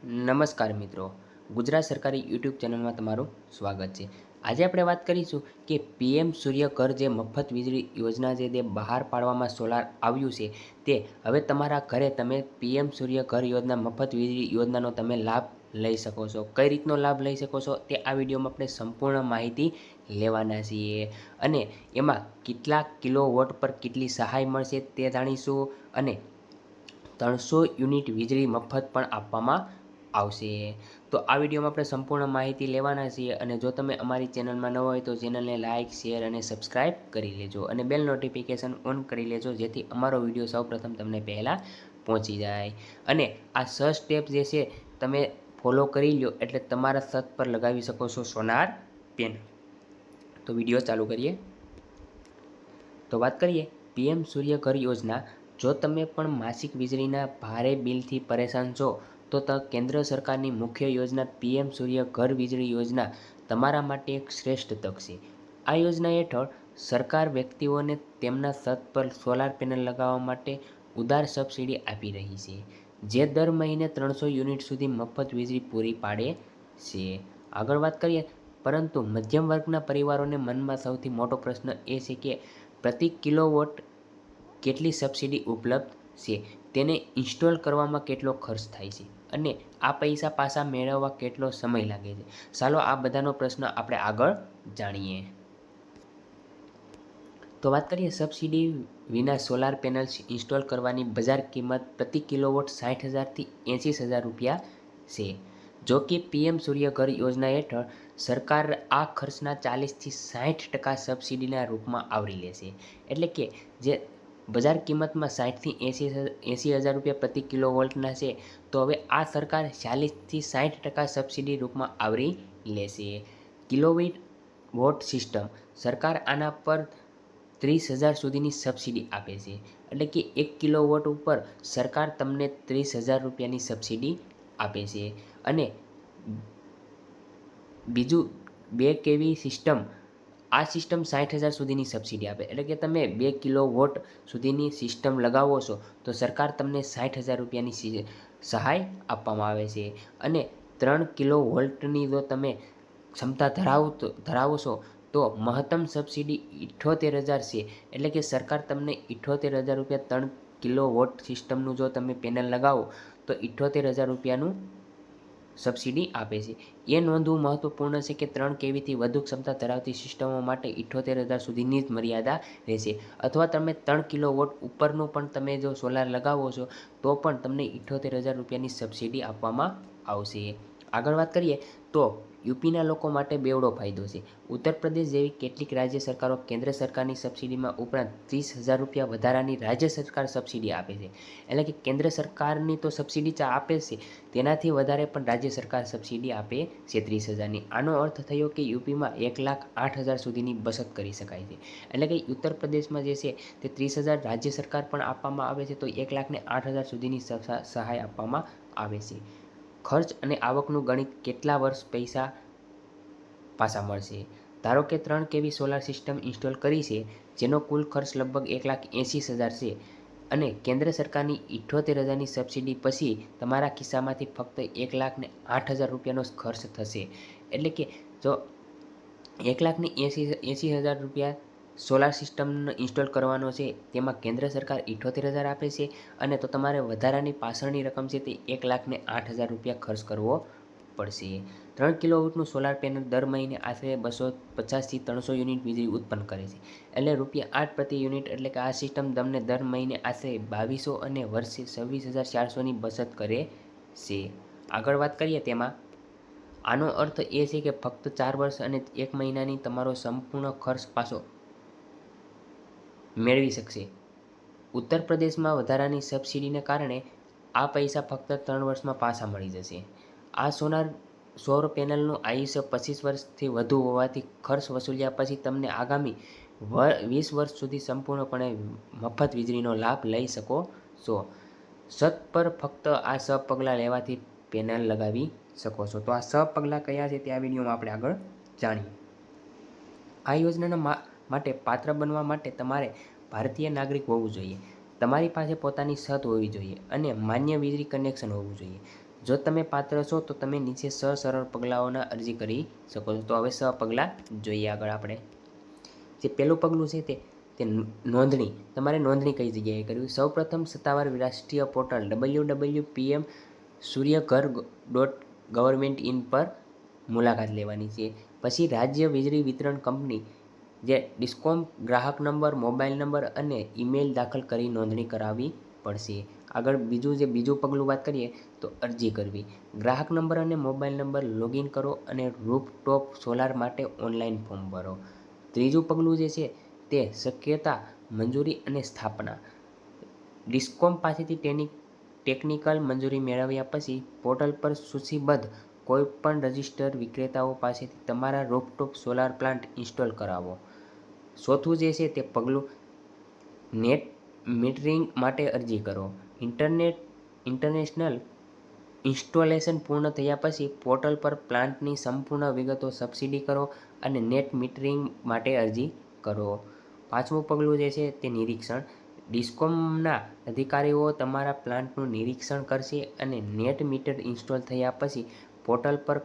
નમસ્કાર મિત્રો, ગુજરાત સરકારી યુટ્યુબ ચેનલમાં તમારું સ્વાગત છે। આજે આપણે વાત કરીશું કે પીએમ સૂર્ય ઘર જે મફત વીજળી યોજના છે તે બહાર પાડવામાં સોલાર આવ્યું છે તે હવે તમારા ઘરે તમે પીએમ સૂર્ય ઘર યોજના મફત વીજળી યોજનાનો તમે લાભ લઈ શકો છો। કઈ રીતનો લાભ લઈ શકો છો તે આ વિડીયોમાં આપણે સંપૂર્ણ માહિતી લેવાના છીએ અને એમાં કેટલા કિલોવોટ પર કેટલી સહાય મળશે તે જાણીશું અને 300 યુનિટ વીજળી મફત પણ આપવામાં આવશે। તો આ વિડીયોમાં આપણે સંપૂર્ણ માહિતી લેવાના છીએ અને જો તમે અમારી ચેનલમાં નવા હોય તો ચેનલને લાઇક શેર અને સબસ્ક્રાઈબ કરી લેજો અને બેલ નોટિફિકેશન ઓન કરી લેજો જેથી અમારો વિડીયો સૌપ્રથમ તમને પહેલાં પહોંચી જાય। અને આ 6 સ્ટેપ જે છે તમે ફોલો કરી લો એટલે તમારા છત પર લગાવી શકો છો સોલાર પેનલ। તો વિડીયો ચાલુ કરીએ। તો વાત કરીએ પીએમ સૂર્ય ઘર યોજના। જો તમે પણ માસિક વીજળીના ભારે બિલથી પરેશાન છો તો કેન્દ્ર સરકારની મુખ્ય યોજના પીએમ સૂર્ય ઘર વીજળી યોજના તમારા માટે એક શ્રેષ્ઠ તક છે। આ યોજના હેઠળ સરકાર વ્યક્તિઓને તેમના છત પર સોલાર પેનલ લગાવવા માટે ઉદાર સબસિડી આપી રહી છે, જે દર મહિને 300 યુનિટ સુધી મફત વીજળી પૂરી પાડે છે। આગળ વાત કરીએ પરંતુ મધ્યમ વર્ગના પરિવારોને મનમાં સૌથી મોટો પ્રશ્ન એ છે કે પ્રતિ કિલોવોટ કેટલી સબસિડી ઉપલબ્ધ છે, તેને ઇન્સ્ટોલ કરવામાં કેટલો ખર્ચ થાય છે અને આ પૈસા પાછા મેળવવા કેટલો સમય લાગે છે। ચાલો આ બધાનો પ્રશ્ન આપણે આગળ જાણીએ। તો વાત કરીએ સબસિડી વિના સોલાર પેનલ્સ ઇન્સ્ટોલ કરવાની બજાર કિંમત પ્રતિ કિલોવોટ 60,000થી 80,000 રૂપિયા છે। જો કે પીએમ સૂર્ય ઘર યોજના હેઠળ સરકાર આ ખર્ચના 40થી 60% સબસિડીના રૂપમાં આવરી લેશે। એટલે કે જે બજાર કિંમતમાં 60થી 80,000 રૂપિયા પ્રતિ કિલોવોલ્ટના છે તો હવે આ સરકાર 40થી 60% સબસિડી રૂપમાં આવરી લેશે। કિલોવોટ વોટ સિસ્ટમ સરકાર આના પર 30,000 સુધીની સબસિડી આપે છે। એટલે કે 1 કિલોવોટ ઉપર સરકાર તમને 30,000 રૂપિયાની સબસિડી આપે છે। અને બીજું 2 કેવી સિસ્ટમ, આ સિસ્ટમ 60,000 સુધીની સબસિડી આપે એટલે કે તમે 2 કિલોવોટ સુધીની સિસ્ટમ લગાવો છો તો સરકાર તમને 60,000 રૂપિયાની સહાય આપવામાં આવે છે। અને 3 કિલોવોલ્ટની જો તમે ક્ષમતા ધરાવો છો તો મહત્તમ સબસિડી 78,000 છે। એટલે કે સરકાર તમને 78,000 રૂપિયા 3 કિલોવોટ સિસ્ટમનું જો તમે પેનલ લગાવો તો 78,000 રૂપિયાનું સબસિડી આપે છે। એ નોંધવું મહત્વપૂર્ણ છે કે 3 કેવીથી વધુ ક્ષમતા ધરાવતી સિસ્ટમો માટે 78,000 સુધીની જ મર્યાદા રહેશે અથવા તમે 3 કિલોવોટ ઉપરનું પણ તમે જો સોલાર લગાવો છો તો પણ તમને 78,000 રૂપિયાની સબસિડી આપવામાં આવશે। આગળ વાત કરીએ તો યુપીના લોકો માટે બેવડો ફાયદો છે। ઉત્તર પ્રદેશ જેવી કેટલીક રાજ્ય સરકારો કેન્દ્ર સરકારની સબસિડીમાં ઉપરાંત 30,000 રૂપિયા વધારાની રાજ્ય સરકાર સબસિડી આપે છે। એટલે કે કેન્દ્ર સરકારની તો સબસિડી આપે છે તેનાથી વધારે પણ રાજ્ય સરકાર સબસિડી આપે છે 30,000ની। આનો અર્થ થયો કે યુપીમાં 1,08,000 સુધીની બચત કરી શકાય છે। એટલે કે ઉત્તર પ્રદેશમાં જે છે તે 30,000 રાજ્ય સરકાર પણ આપવામાં આવે છે તો 1,08,000 સુધીની સહાય આપવામાં આવે છે। ખર્ચ અને આવકનું ગણિત કેટલા વર્ષ પૈસા પાછા મળશે। ધારો કે 3 કેવી સોલાર સિસ્ટમ ઇન્સ્ટોલ કરી છે જેનો કુલ ખર્ચ લગભગ 1,80,000 છે અને કેન્દ્ર સરકારની 78,000ની સબસિડી પછી તમારા ખિસ્સામાંથી ફક્ત 1,08,000 રૂપિયાનો જ ખર્ચ થશે। એટલે કે જો 1,80,000 રૂપિયા સોલાર સિસ્ટમ ઇન્સ્ટોલ કરવાનો છે તેમાં કેન્દ્ર સરકાર 78,000 આપે છે અને તો તમારે વધારાની પાછળની રકમ છે તે 1,08,000 રૂપિયા ખર્ચ કરવો પડશે। 3 કિલોવોટનું સોલાર પેનલ દર મહિને આશરે 250થી 300 યુનિટ વીજળી ઉત્પન્ન કરે છે એટલે ₹8 પ્રતિ યુનિટ। એટલે કે આ સિસ્ટમ તમને દર મહિને આશરે 2,200 અને વર્ષે 26,400ની બચત કરે છે। આગળ વાત કરીએ તેમાં આનો અર્થ એ છે કે ફક્ત 4 વર્ષ અને 1 મહિનાની તમારો સંપૂર્ણ ખર્ચ પાછો મેળવી શકશે। ઉત્તર પ્રદેશમાં વધારાની સબસિડીને કારણે આ પૈસા ફક્ત 3 વર્ષમાં પાછા મળી જશે। આ સૌર પેનલનું આયુષ્ય 25 વર્ષથી વધુ હોવાથી ખર્ચ વસૂલ્યા પછી તમને આગામી 20 વર્ષ સુધી સંપૂર્ણપણે મફત વીજળીનો લાભ લઈ શકો છો। છત પર ફક્ત આ 6 પગલાં લેવાથી પેનલ લગાવી શકો છો। તો આ 6 પગલાં કયા છે તે આ વિડીયોમાં આપણે આગળ જાણીએ। આ યોજનાના માટે પાત્ર બનવા માટે તમારે ભારતીય નાગરિક હોવું જોઈએ, તમારી પાસે પોતાની છત હોવી જોઈએ અને માન્ય વીજળી કનેક્શન હોવું જોઈએ। જો તમે પાત્ર છો તો તમે નીચે સરળ પગલાઓના અરજી કરી શકો છો. તો હવે પગલાં જોઈએ આગળ આપણે. જે પહેલું પગલું છે તે નોંધણી. તમારે નોંધણી કઈ જગ્યાએ કરવી? સૌપ્રથમ સત્તાવાર રાષ્ટ્રીય પોર્ટલ www.pmsuryaghar.gov.in પર મુલાકાત લેવાની છે. પછી રાજ્ય વીજળી વિતરણ કંપની જે ડિસ્કોમ ગ્રાહક નંબર, મોબાઈલ નંબર અને ઈમેલ દાખલ કરી નોંધણી કરાવવી પડશે. આગળ બીજું પગલું વાત કરીએ તો અરજી કરવી. ગ્રાહક નંબર અને મોબાઈલ નંબર લોગિન કરો અને રૂફટોપ સોલાર માટે ઓનલાઈન ફોર્મ ભરો. ત્રીજું પગલું જે છે તે શક્યતા, મંજૂરી અને સ્થાપના. ડિસ્કોમ પાસેથી ટેકનિકલ મંજૂરી મેળવ્યા પછી પોર્ટલ પર સૂચિબદ્ધ કોઈપણ રજિસ્ટર્ડ વિક્રેતાઓ પાસેથી તમારા રૂફટોપ સોલાર પ્લાન્ટ ઇન્સ્ટોલ કરાવો. ચોથું જે છે તે પગલું નેટ મીટરિંગ માટે અરજી કરો. ઇન્ટરનેશનલ ઇન્સ્ટોલેશન પૂર્ણ થયા પછી પોર્ટલ પર પ્લાન્ટની સંપૂર્ણ વિગતો સબસિડી કરો અને નેટ મીટરિંગ માટે અરજી કરો. પાંચમું પગલું જે છે તે નિરીક્ષણ. ડિસ્કોમના અધિકારીઓ તમારા પ્લાન્ટનું નિરીક્ષણ કરશે અને નેટ મીટર ઇન્સ્ટોલ થયા પછી પોર્ટલ પર